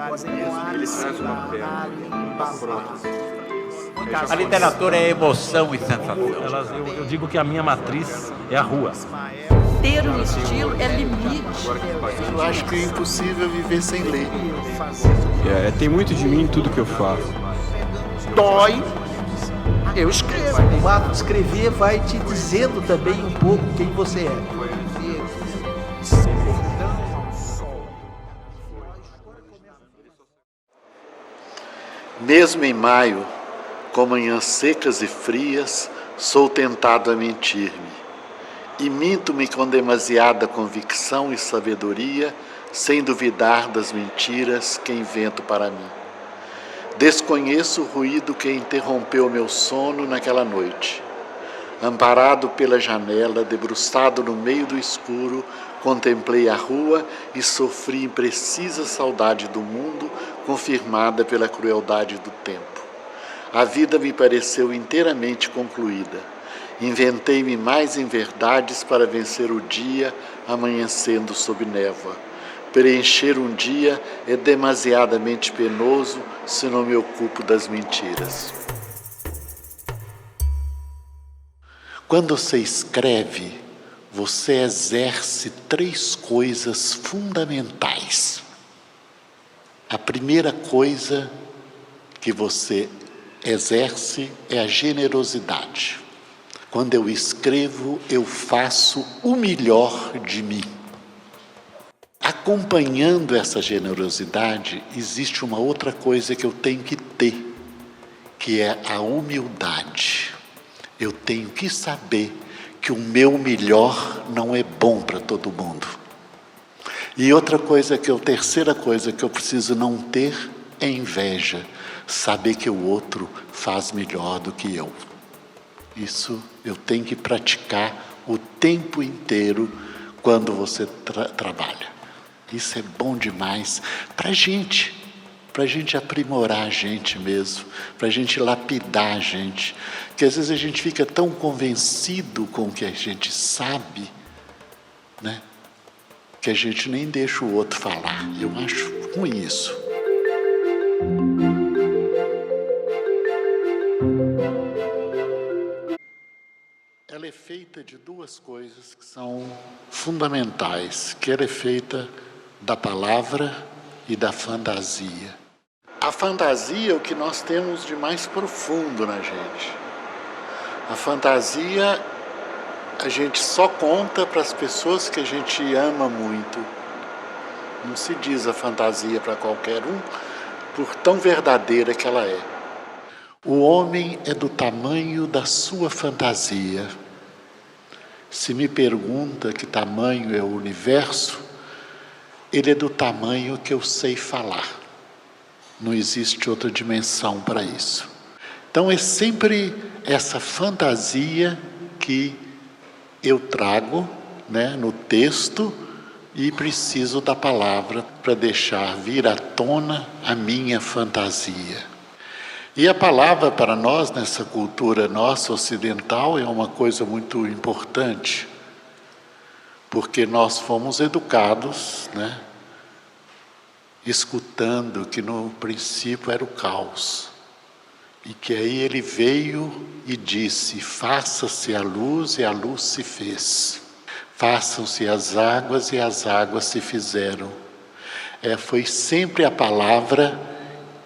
Ele traz uma perna, uma prótese. A literatura é emoção e sensação. Eu digo que a minha matriz é a rua. Ter um estilo é limite. Eu acho que é impossível viver sem ler. Tem muito de mim em tudo que eu faço. Dói, eu escrevo. O ato de escrever vai te dizendo também um pouco quem você é. Mesmo em maio, com manhãs secas e frias, sou tentado a mentir-me. E minto-me com demasiada convicção e sabedoria, sem duvidar das mentiras que invento para mim. Desconheço o ruído que interrompeu meu sono naquela noite. Amparado pela janela, debruçado no meio do escuro, contemplei a rua e sofri imprecisa saudade do mundo, confirmada pela crueldade do tempo. A vida me pareceu inteiramente concluída. Inventei-me mais inverdades para vencer o dia, amanhecendo sob névoa. Preencher um dia é demasiadamente penoso se não me ocupo das mentiras. Quando você escreve, você exerce 3 coisas fundamentais. A primeira coisa que você exerce é a generosidade. Quando eu escrevo, eu faço o melhor de mim. Acompanhando essa generosidade, existe uma outra coisa que eu tenho que ter, que é a humildade. Eu tenho que saber que o meu melhor não é bom para todo mundo. E outra coisa terceira coisa que eu preciso não ter é inveja. Saber que o outro faz melhor do que eu. Isso eu tenho que praticar o tempo inteiro quando você trabalha. Isso é bom demais para a gente aprimorar a gente mesmo, para a gente lapidar a gente. Porque às vezes a gente fica tão convencido com o que a gente sabe, né, que a gente nem deixa o outro falar. Eu acho ruim isso. Ela é feita de 2 coisas que são fundamentais, que ela é feita da palavra e da fantasia. A fantasia é o que nós temos de mais profundo na gente. A fantasia a gente só conta para as pessoas que a gente ama muito. Não se diz a fantasia para qualquer um, por tão verdadeira que ela é. O homem é do tamanho da sua fantasia. Se me pergunta que tamanho é o universo, ele é do tamanho que eu sei falar. Não existe outra dimensão para isso. Então é sempre essa fantasia que eu trago, né, no texto, e preciso da palavra para deixar vir à tona a minha fantasia. E a palavra para nós, nessa cultura nossa ocidental, é uma coisa muito importante, porque nós fomos educados, né, escutando que no princípio era o caos. E que aí ele veio e disse: faça-se a luz, e a luz se fez. Façam-se as águas, e as águas se fizeram. Foi sempre a palavra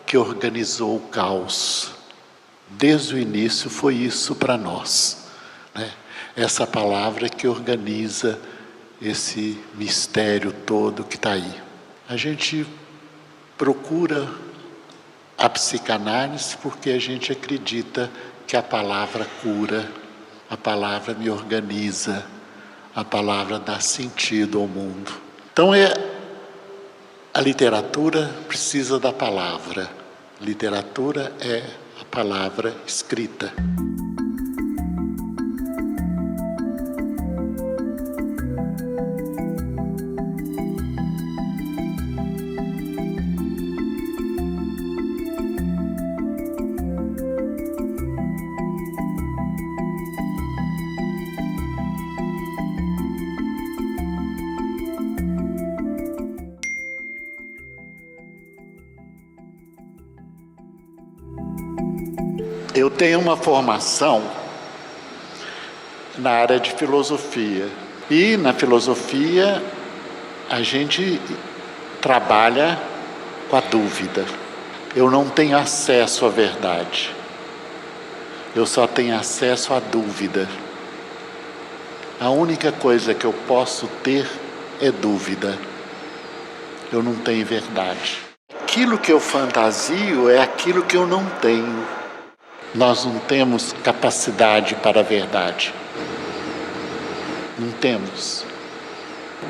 que organizou o caos. Desde o início foi isso para nós, né? Essa palavra que organiza esse mistério todo que está aí. A gente procura a psicanálise porque a gente acredita que a palavra cura, a palavra me organiza, a palavra dá sentido ao mundo. Então a literatura precisa da palavra. Literatura é a palavra escrita. Eu tenho uma formação na área de filosofia. E na filosofia a gente trabalha com a dúvida. Eu não tenho acesso à verdade. Eu só tenho acesso à dúvida. A única coisa que eu posso ter é dúvida. Eu não tenho verdade. Aquilo que eu fantasio é aquilo que eu não tenho. Nós não temos capacidade para a verdade. Não temos.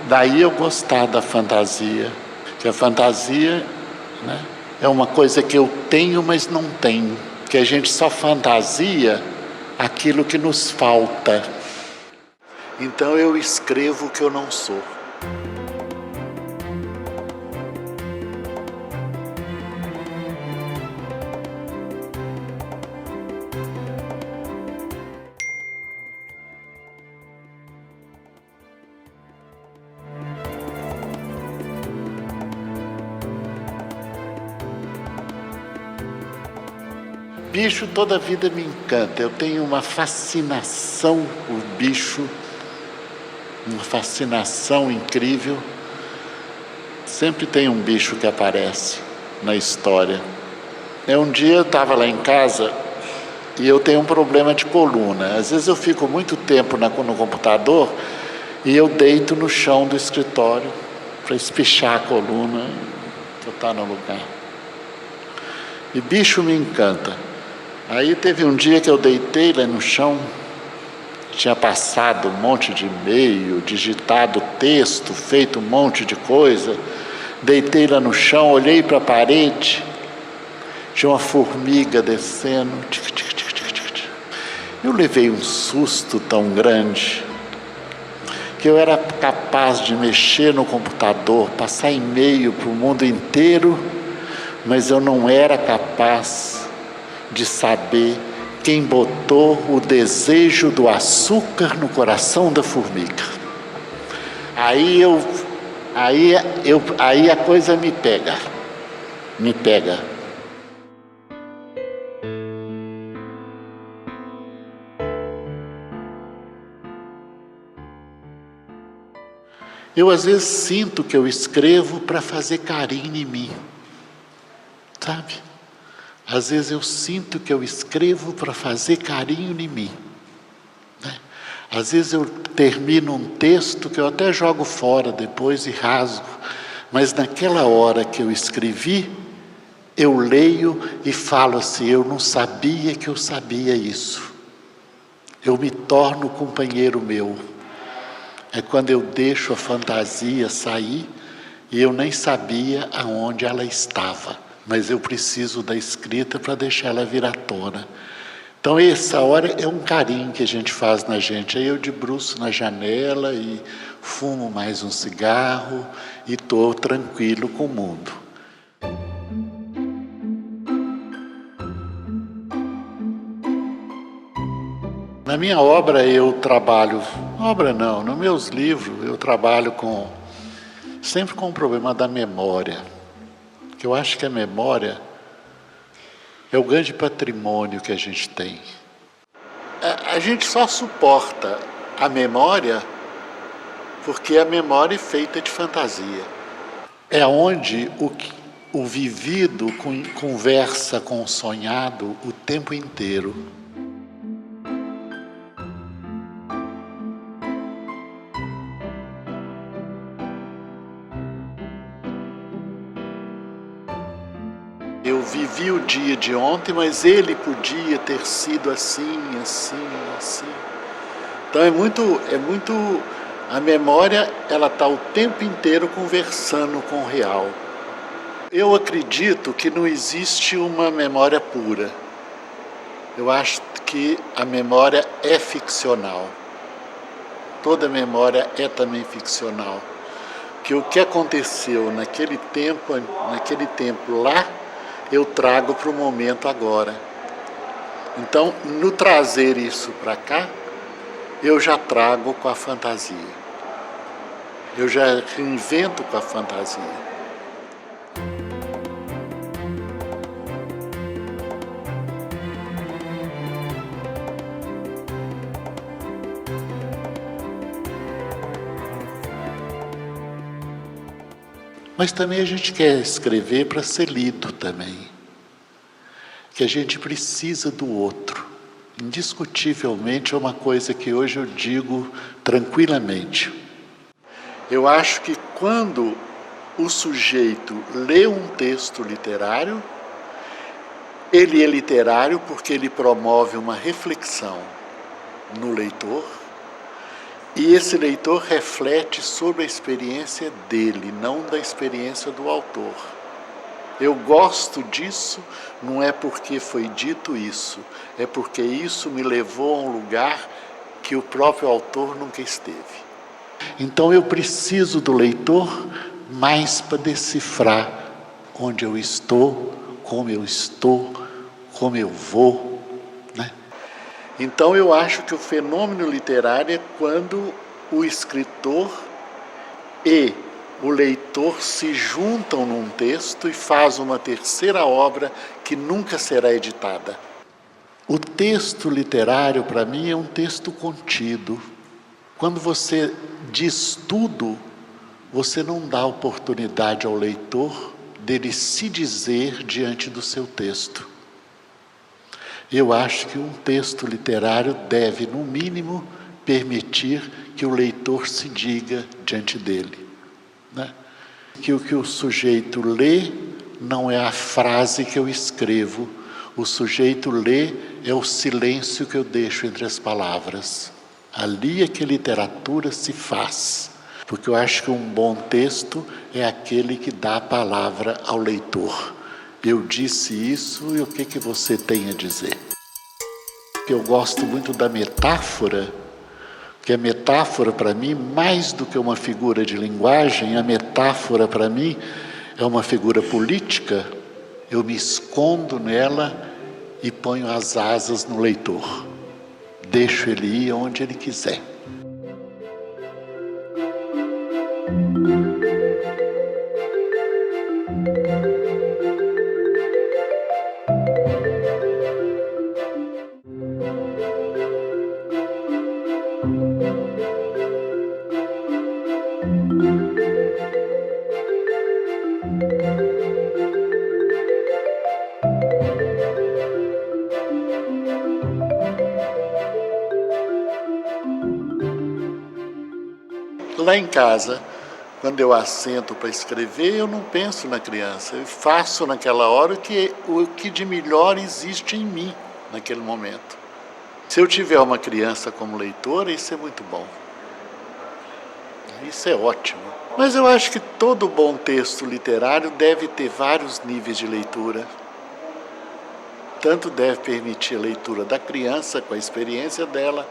Daí eu gostar da fantasia. Que a fantasia, né, é uma coisa que eu tenho, mas não tenho. Que a gente só fantasia aquilo que nos falta. Então eu escrevo o que eu não sou. Bicho toda a vida me encanta. Eu tenho uma fascinação por bicho, uma fascinação incrível. Sempre tem um bicho que aparece na história. Um dia eu estava lá em casa e eu tenho um problema de coluna. Às vezes eu fico muito tempo no computador e eu deito no chão do escritório para espichar a coluna, botar no lugar. E bicho me encanta. Aí teve um dia que eu deitei lá no chão, tinha passado um monte de e-mail, digitado texto, feito um monte de coisa. Deitei lá no chão, olhei para a parede, tinha uma formiga descendo. Tic, tic, tic, tic, tic. Eu levei um susto tão grande que eu era capaz de mexer no computador, passar e-mail para o mundo inteiro, mas eu não era capaz de saber quem botou o desejo do açúcar no coração da formiga. Aí a coisa me pega. Eu às vezes sinto que eu escrevo para fazer carinho em mim, sabe? Às vezes eu sinto que eu escrevo para fazer carinho em mim, né? Às vezes eu termino um texto que eu até jogo fora depois e rasgo, mas naquela hora que eu escrevi, eu leio e falo assim: eu não sabia que eu sabia isso. Eu me torno companheiro meu. É quando eu deixo a fantasia sair e eu nem sabia aonde ela estava. Mas eu preciso da escrita para deixar ela vir à tona. Então essa hora é um carinho que a gente faz na gente. Aí eu debruço na janela e fumo mais um cigarro e estou tranquilo com o mundo. Na minha obra eu trabalho, nos meus livros eu trabalho sempre com o problema da memória. Que eu acho que a memória é o grande patrimônio que a gente tem. A gente só suporta a memória porque a memória é feita de fantasia. É onde o vivido conversa com o sonhado o tempo inteiro. Eu vivi o dia de ontem, mas ele podia ter sido assim. Então é muito a memória, ela está o tempo inteiro conversando com o real. Eu acredito que não existe uma memória pura. Eu acho que a memória é ficcional. Toda memória é também ficcional. Que o que aconteceu naquele tempo lá, eu trago para o momento agora. Então, no trazer isso para cá, eu já trago com a fantasia. Eu já reinvento com a fantasia. Mas também a gente quer escrever para ser lido também. Que a gente precisa do outro. Indiscutivelmente é uma coisa que hoje eu digo tranquilamente. Eu acho que quando o sujeito lê um texto literário, ele é literário porque ele promove uma reflexão no leitor, e esse leitor reflete sobre a experiência dele, não da experiência do autor. Eu gosto disso, não é porque foi dito isso, é porque isso me levou a um lugar que o próprio autor nunca esteve. Então eu preciso do leitor mais para decifrar onde eu estou, como eu vou, né? Então eu acho que o fenômeno literário é quando o escritor e o leitor se juntam num texto e faz uma terceira obra que nunca será editada. O texto literário, para mim, é um texto contido. Quando você diz tudo, você não dá oportunidade ao leitor dele se dizer diante do seu texto. Eu acho que um texto literário deve, no mínimo, permitir que o leitor se diga diante dele, né? Que o que o sujeito lê não é a frase que eu escrevo, o sujeito lê é o silêncio que eu deixo entre as palavras. Ali é que a literatura se faz, porque eu acho que um bom texto é aquele que dá a palavra ao leitor. Eu disse isso e o que você tem a dizer? Eu gosto muito da metáfora, que a metáfora para mim, mais do que uma figura de linguagem, a metáfora para mim é uma figura política. Eu me escondo nela e ponho as asas no leitor. Deixo ele ir onde ele quiser. Lá em casa, quando eu assento para escrever, eu não penso na criança. Eu faço naquela hora o que de melhor existe em mim naquele momento. Se eu tiver uma criança como leitora, isso é muito bom. Isso é ótimo. Mas eu acho que todo bom texto literário deve ter vários níveis de leitura. Tanto deve permitir a leitura da criança com a experiência dela,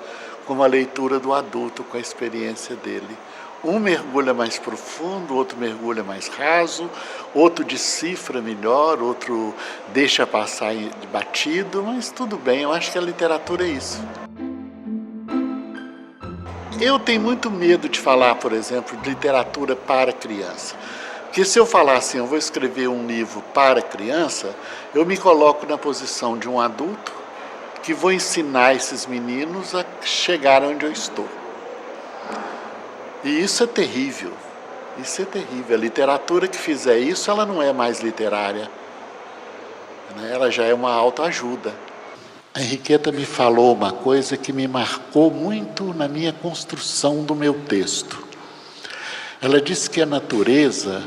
como a leitura do adulto com a experiência dele. Um mergulha mais profundo, outro mergulha mais raso, outro decifra melhor, outro deixa passar batido, mas tudo bem, eu acho que a literatura é isso. Eu tenho muito medo de falar, por exemplo, de literatura para criança. Porque se eu falar assim, eu vou escrever um livro para criança, eu me coloco na posição de um adulto que vou ensinar esses meninos a chegar onde eu estou. E isso é terrível, isso é terrível. A literatura que fizer isso, ela não é mais literária, né? Ela já é uma autoajuda. A Henriqueta me falou uma coisa que me marcou muito na minha construção do meu texto. Ela disse que a natureza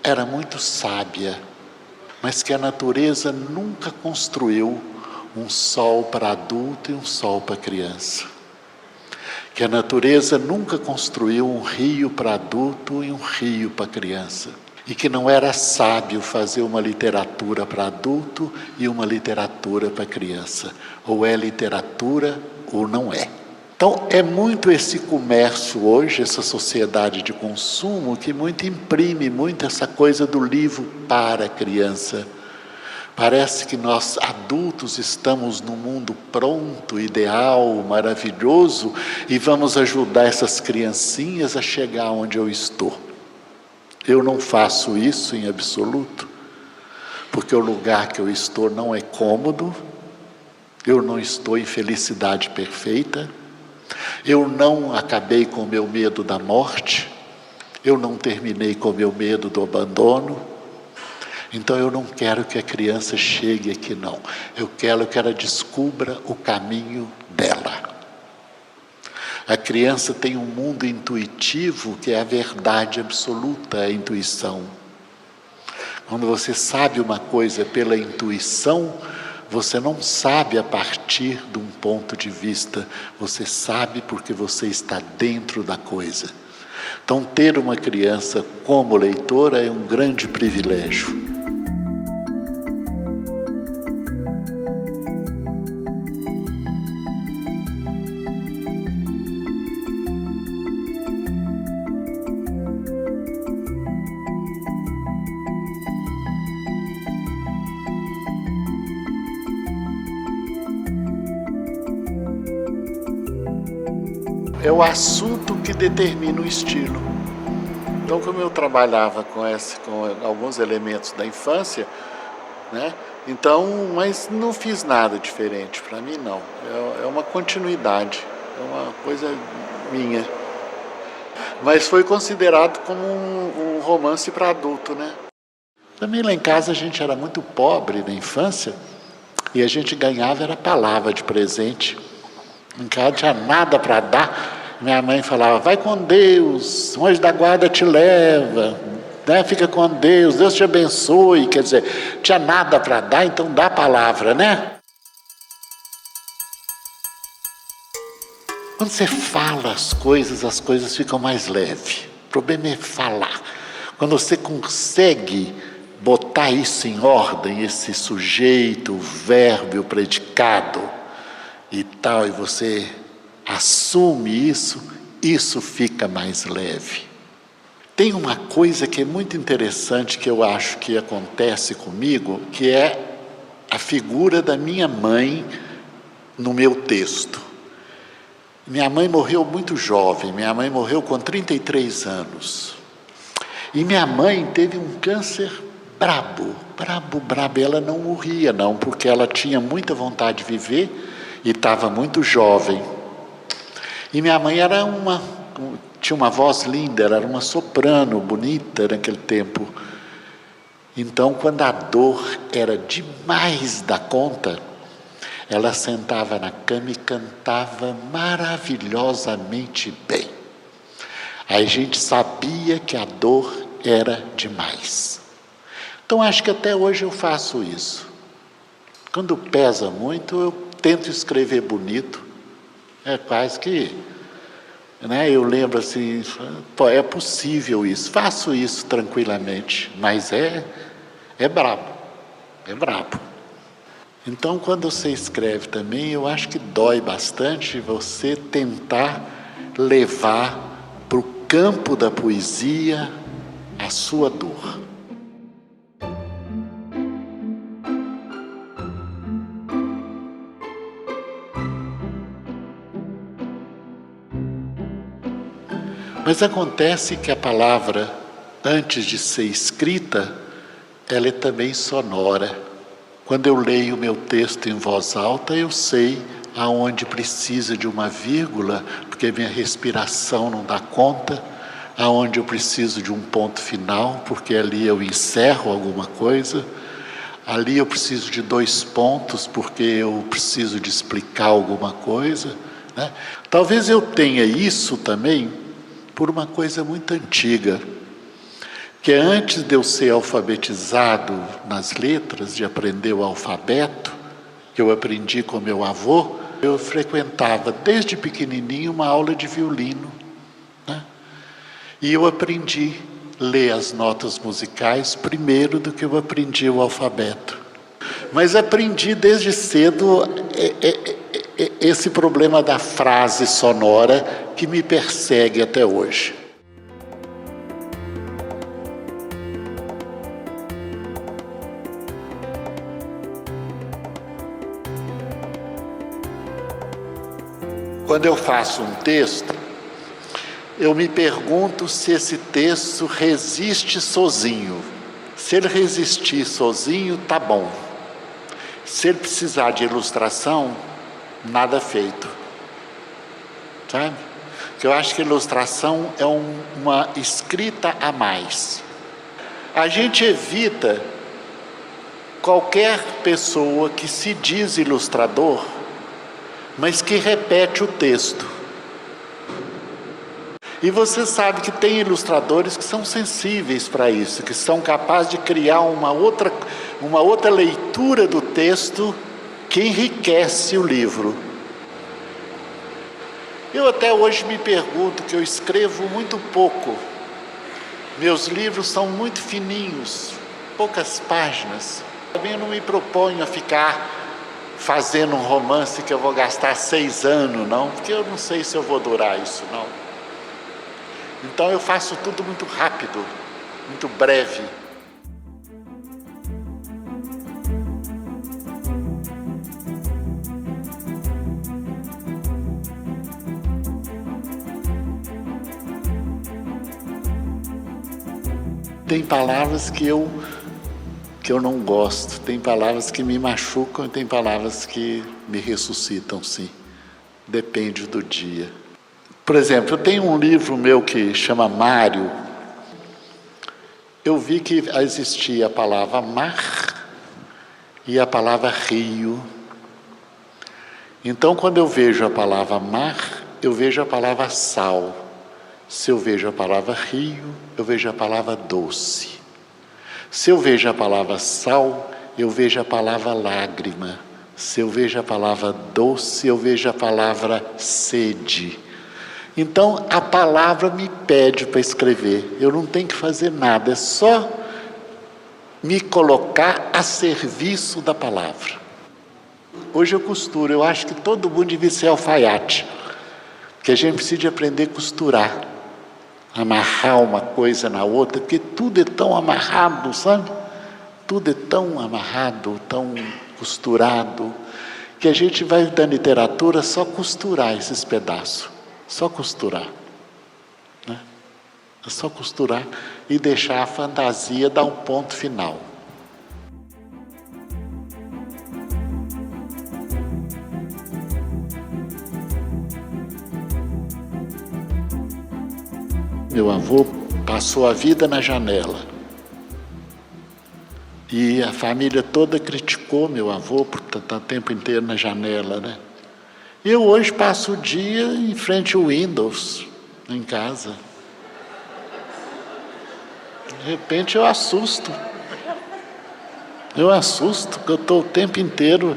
era muito sábia, mas que a natureza nunca construiu um sol para adulto e um sol para criança. Que a natureza nunca construiu um rio para adulto e um rio para criança. E que não era sábio fazer uma literatura para adulto e uma literatura para criança. Ou é literatura ou não é. Então é muito esse comércio hoje, essa sociedade de consumo, que muito imprime muito essa coisa do livro para criança. Parece que nós adultos estamos num mundo pronto, ideal, maravilhoso, e vamos ajudar essas criancinhas a chegar onde eu estou. Eu não faço isso em absoluto, porque o lugar que eu estou não é cômodo, eu não estou em felicidade perfeita, eu não acabei com o meu medo da morte, eu não terminei com o meu medo do abandono. Então eu não quero que a criança chegue aqui, não. Eu quero que ela descubra o caminho dela. A criança tem um mundo intuitivo que é a verdade absoluta, a intuição. Quando você sabe uma coisa pela intuição, você não sabe a partir de um ponto de vista, você sabe porque você está dentro da coisa. Então, ter uma criança como leitora é um grande privilégio. É o assunto que determina o estilo. Então, como eu trabalhava com alguns elementos da infância, né? Então, mas não fiz nada diferente, para mim não. É uma continuidade, é uma coisa minha. Mas foi considerado como um romance para adulto, né? Também lá em casa a gente era muito pobre na infância e a gente ganhava era palavra de presente. Em casa não tinha nada para dar. Minha mãe falava, vai com Deus, o anjo da guarda te leva, né? Fica com Deus, Deus te abençoe. Quer dizer, não tinha nada para dar, então dá a palavra, né? Quando você fala as coisas ficam mais leves. O problema é falar. Quando você consegue botar isso em ordem, esse sujeito, o verbo, o predicado e tal, e você assume isso fica mais leve. Tem uma coisa que é muito interessante que eu acho que acontece comigo, que é a figura da minha mãe no meu texto. Minha mãe morreu muito jovem, minha mãe morreu com 33 anos. E minha mãe teve um câncer brabo. Ela não morria não, porque ela tinha muita vontade de viver e estava muito jovem. E minha mãe tinha uma voz linda, ela era uma soprano bonita naquele tempo. Então, quando a dor era demais da conta, ela sentava na cama e cantava maravilhosamente bem. Aí a gente sabia que a dor era demais. Então, acho que até hoje eu faço isso. Quando pesa muito, eu tento escrever bonito. É quase que, né, eu lembro assim, pô, é possível isso, faço isso tranquilamente, mas é brabo. Então, quando você escreve também, eu acho que dói bastante você tentar levar para o campo da poesia a sua dor. Mas acontece que a palavra, antes de ser escrita, ela é também sonora. Quando eu leio o meu texto em voz alta, eu sei aonde precisa de uma vírgula, porque minha respiração não dá conta, aonde eu preciso de um ponto final, porque ali eu encerro alguma coisa, ali eu preciso de 2 pontos, porque eu preciso de explicar alguma coisa, né? Talvez eu tenha isso também por uma coisa muito antiga, que antes de eu ser alfabetizado nas letras, de aprender o alfabeto, que eu aprendi com meu avô, eu frequentava desde pequenininho uma aula de violino, né? E eu aprendi a ler as notas musicais primeiro do que eu aprendi o alfabeto. Mas aprendi desde cedo esse problema da frase sonora que me persegue até hoje. Quando eu faço um texto, eu me pergunto se esse texto resiste sozinho. Se ele resistir sozinho, tá bom. Se ele precisar de ilustração, nada feito. Sabe? que eu acho que a ilustração é uma escrita a mais. A gente evita qualquer pessoa que se diz ilustrador, mas que repete o texto. E você sabe que tem ilustradores que são sensíveis para isso, que são capazes de criar uma outra leitura do texto que enriquece o livro. Eu até hoje me pergunto que eu escrevo muito pouco. Meus livros são muito fininhos, poucas páginas. Também eu não me proponho a ficar fazendo um romance que eu vou gastar 6 anos, não, porque eu não sei se eu vou durar isso, não. Então eu faço tudo muito rápido, muito breve. Tem palavras que eu não gosto, tem palavras que me machucam e tem palavras que me ressuscitam, sim. Depende do dia. Por exemplo, eu tenho um livro meu que chama Mário. Eu vi que existia a palavra mar e a palavra rio. Então, quando eu vejo a palavra mar, eu vejo a palavra sal. Se eu vejo a palavra rio, eu vejo a palavra doce. Se eu vejo a palavra sal, eu vejo a palavra lágrima. Se eu vejo a palavra doce, eu vejo a palavra sede. Então, a palavra me pede para escrever. Eu não tenho que fazer nada, é só me colocar a serviço da palavra. Hoje eu costuro, eu acho que todo mundo devia ser alfaiate, que a gente precisa de aprender a costurar, amarrar uma coisa na outra, porque tudo é tão amarrado, sabe? Tudo é tão amarrado, tão costurado, que a gente vai da literatura só costurar esses pedaços. Só costurar, né? É só costurar e deixar a fantasia dar um ponto final. Meu avô passou a vida na janela e a família toda criticou meu avô por estar o tempo inteiro na janela, né? Eu hoje passo o dia em frente ao Windows, em casa. De repente eu assusto. Porque eu estou o tempo inteiro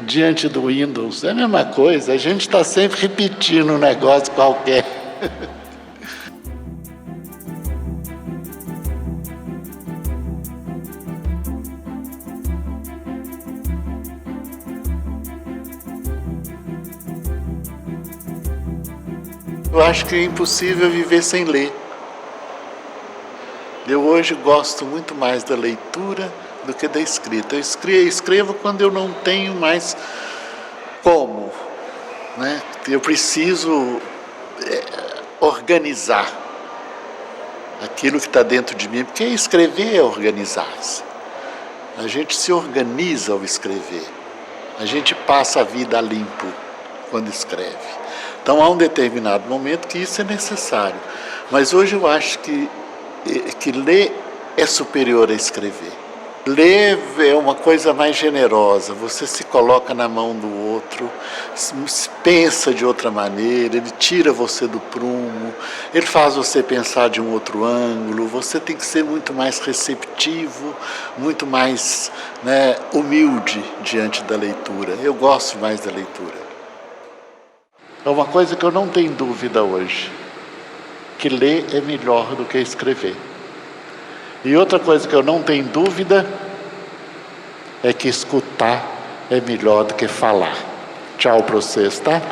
diante do Windows. É a mesma coisa, a gente está sempre repetindo um negócio qualquer. Eu acho que é impossível viver sem ler. Eu hoje gosto muito mais da leitura do que da escrita. Eu escrevo quando eu não tenho mais como, né? Eu preciso organizar aquilo que está dentro de mim, porque escrever é organizar-se. A gente se organiza ao escrever. A gente passa a vida a limpo quando escreve. Então há um determinado momento que isso é necessário. Mas hoje eu acho que ler é superior a escrever. Ler é uma coisa mais generosa, você se coloca na mão do outro, pensa de outra maneira, ele tira você do prumo, ele faz você pensar de um outro ângulo, você tem que ser muito mais receptivo, muito mais, né, humilde diante da leitura. Eu gosto mais da leitura. É uma coisa que eu não tenho dúvida hoje, que ler é melhor do que escrever. E outra coisa que eu não tenho dúvida é que escutar é melhor do que falar. Tchau para vocês, tá?